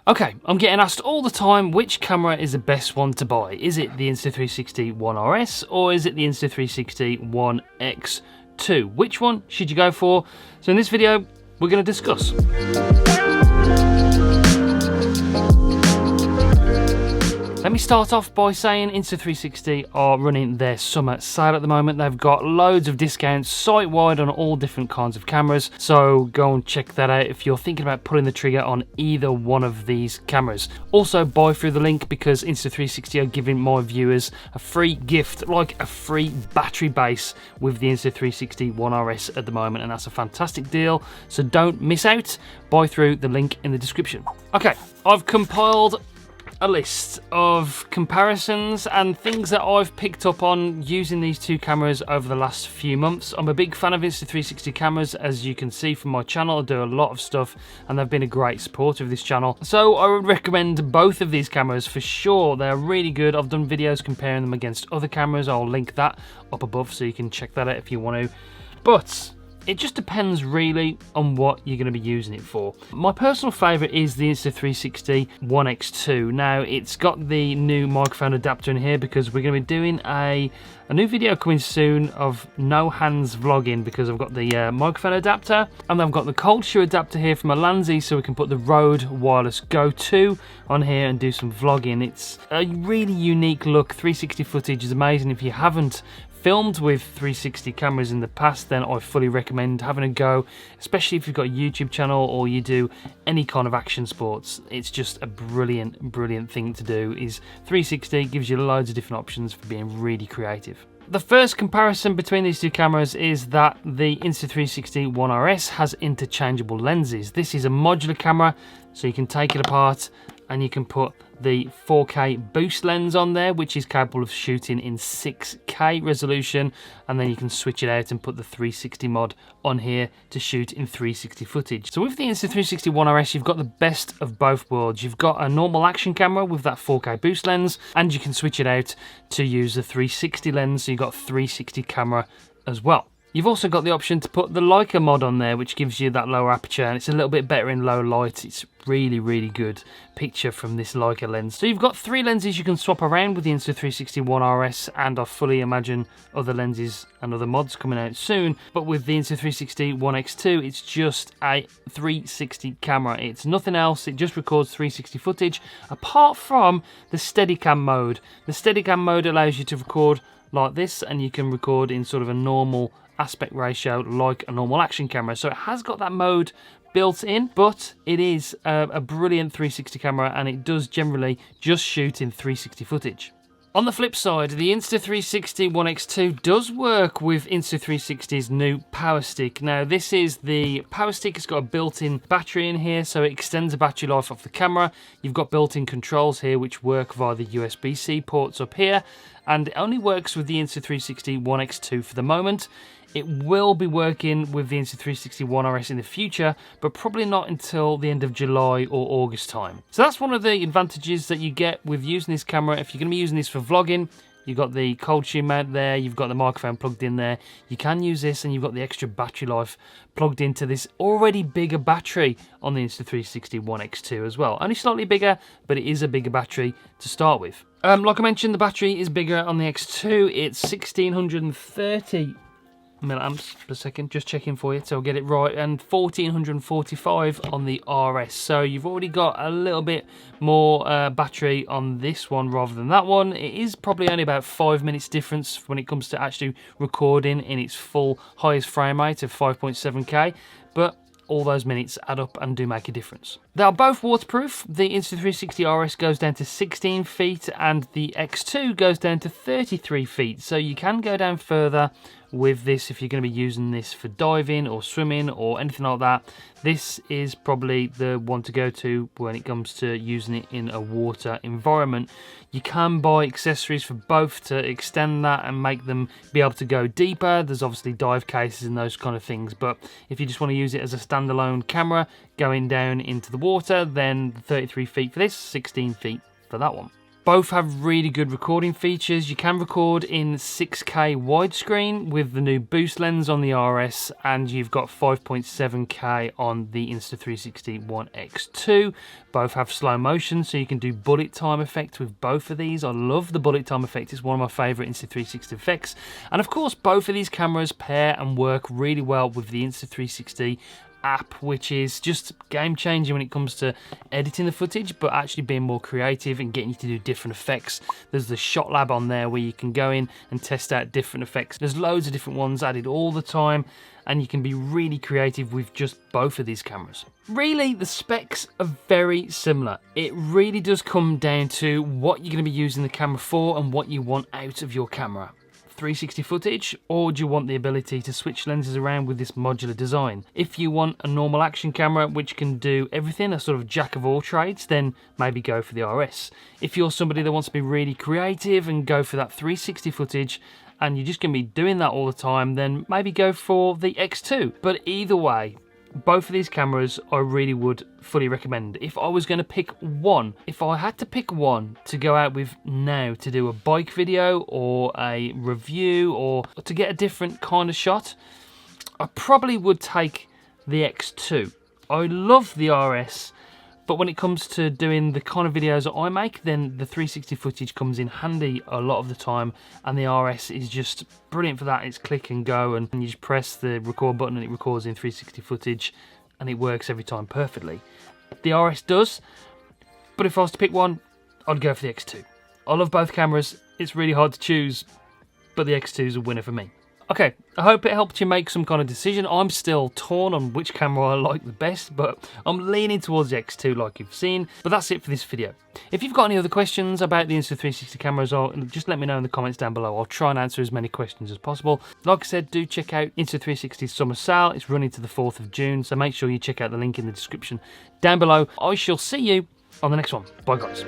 Okay, I'm getting asked all the time which camera is the best one to buy. Is it the Insta360 ONE RS or is it the Insta360 ONE X2? Which one should you go for? So in this video, we're going to discuss. Let me start off by saying Insta360 are running their summer sale at the moment. They've got loads of discounts site-wide on all different kinds of cameras, so go and check that out if you're thinking about pulling the trigger on either one of these cameras. Also buy through the link because Insta360 are giving my viewers a free gift, like a free battery base with the Insta360 ONE RS at the moment, and that's a fantastic deal, so don't miss out. Buy through the link in the description. Okay, I've compiled a list of comparisons and things that I've picked up on using these two cameras over the last few months. I'm a big fan of Insta360 cameras, as you can see from my channel. I do a lot of stuff and they've been a great supporter of this channel. So I would recommend both of these cameras for sure. They're really good. I've done videos comparing them against other cameras. I'll link that up above so you can check that out if you want to. But it just depends really on what you're going to be using it for. My personal favourite is the Insta360 ONE X2. Now, it's got the new microphone adapter in here because we're going to be doing a new video coming soon of no hands vlogging, because I've got the microphone adapter and I've got the cold shoe adapter here from Alanzi, so we can put the Rode Wireless Go 2 on here and do some vlogging. It's a really unique look. 360 footage is amazing. If you haven't filmed with 360 cameras in the past, then I fully recommend having a go, especially if you've got a YouTube channel or you do any kind of action sports. It's just a brilliant thing to do. Is 360 gives you loads of different options for being really creative. The first comparison between these two cameras is that the Insta360 ONE RS has interchangeable lenses. This is a modular camera, so you can take it apart and you can put the 4K boost lens on there, which is capable of shooting in 6K resolution, and then you can switch it out and put the 360 mod on here to shoot in 360 footage. So with the Insta360 ONE RS, you've got the best of both worlds. You've got a normal action camera with that 4K boost lens, and you can switch it out to use the 360 lens, so you've got 360 camera as well. You've also got the option to put the Leica mod on there, which gives you that lower aperture, and it's a little bit better in low light. It's really good picture from this Leica lens. So you've got three lenses you can swap around with the Insta360 ONE RS, and I fully imagine other lenses and other mods coming out soon. But with the Insta360 ONE X2, it's just a 360 camera. It's nothing else. It just records 360 footage, apart from the Steadicam mode. The Steadicam mode allows you to record like this, and you can record in sort of a normal aspect ratio like a normal action camera. So it has got that mode built in, but it is a brilliant 360 camera, and it does generally just shoot in 360 footage. On the flip side, the Insta360 ONE X2 does work with Insta360's new power stick. Now, this is the power stick. It's got a built-in battery in here, so it extends the battery life of the camera. You've got built-in controls here which work via the USB-C ports up here, and it only works with the Insta360 ONE X2 for the moment. It will be working with the Insta360 ONE RS in the future, but probably not until the end of July or August time. So that's one of the advantages that you get with using this camera. If you're going to be using this for vlogging, you've got the cold shoe mount there, you've got the microphone plugged in there. You can use this, and you've got the extra battery life plugged into this already bigger battery on the Insta360 ONE X2 as well. Only slightly bigger, but it is a bigger battery to start with. Like I mentioned, the battery is bigger on the X2. It's 1630 milliamps per second, just checking for you so I'll get it right, and 1445 on the RS. So you've already got a little bit more battery on this one rather than that one. It is probably only about 5 minutes difference when it comes to actually recording in its full highest frame rate of 5.7K, but all those minutes add up and do make a difference. They are both waterproof. The Insta360 RS goes down to 16 feet and the X2 goes down to 33 feet. So you can go down further with this if you're going to be using this for diving or swimming or anything like that. This is probably the one to go to when it comes to using it in a water environment. You can buy accessories for both to extend that and make them be able to go deeper. There's obviously dive cases and those kind of things, but if you just want to use it as a standalone camera going down into the water, then 33 feet for this, 16 feet for that one. Both have really good recording features. You can record in 6K widescreen with the new boost lens on the RS, and you've got 5.7K on the Insta360 ONE X2. Both have slow motion, so you can do bullet time effect with both of these. I love the bullet time effect. It's one of my favourite Insta360 effects. And of course, both of these cameras pair and work really well with the Insta360 app, which is just game changing when it comes to editing the footage, but actually being more creative and getting you to do different effects. There's the Shot Lab on there where you can go in and test out different effects. There's loads of different ones added all the time, and you can be really creative with just both of these cameras. Really, the specs are very similar. It really does come down to what you're going to be using the camera for and what you want out of your camera. 360 footage, or do you want the ability to switch lenses around with this modular design? If you want a normal action camera which can do everything, a sort of jack of all trades, then maybe go for the RS. If you're somebody that wants to be really creative and go for that 360 footage, and you're just going to be doing that all the time, then maybe go for the X2. But either way, both of these cameras I really would fully recommend. If I was going to pick one, if I had to pick one to go out with now to do a bike video or a review or to get a different kind of shot, I probably would take the X2. I love the RS, but when it comes to doing the kind of videos that I make, then the 360 footage comes in handy a lot of the time, and the RS is just brilliant for that. It's click and go, and you just press the record button and it records in 360 footage, and it works every time perfectly. The RS does, but if I was to pick one, I'd go for the X2. I love both cameras. It's really hard to choose, but the X2 is a winner for me. Okay, I hope it helped you make some kind of decision. I'm still torn on which camera I like the best, but I'm leaning towards the X2 like you've seen. But that's it for this video. If you've got any other questions about the Insta360 cameras, just let me know in the comments down below. I'll try and answer as many questions as possible. Like I said, do check out Insta360's summer sale. It's running to the 4th of June, so make sure you check out the link in the description down below. I shall see you on the next one. Bye, guys.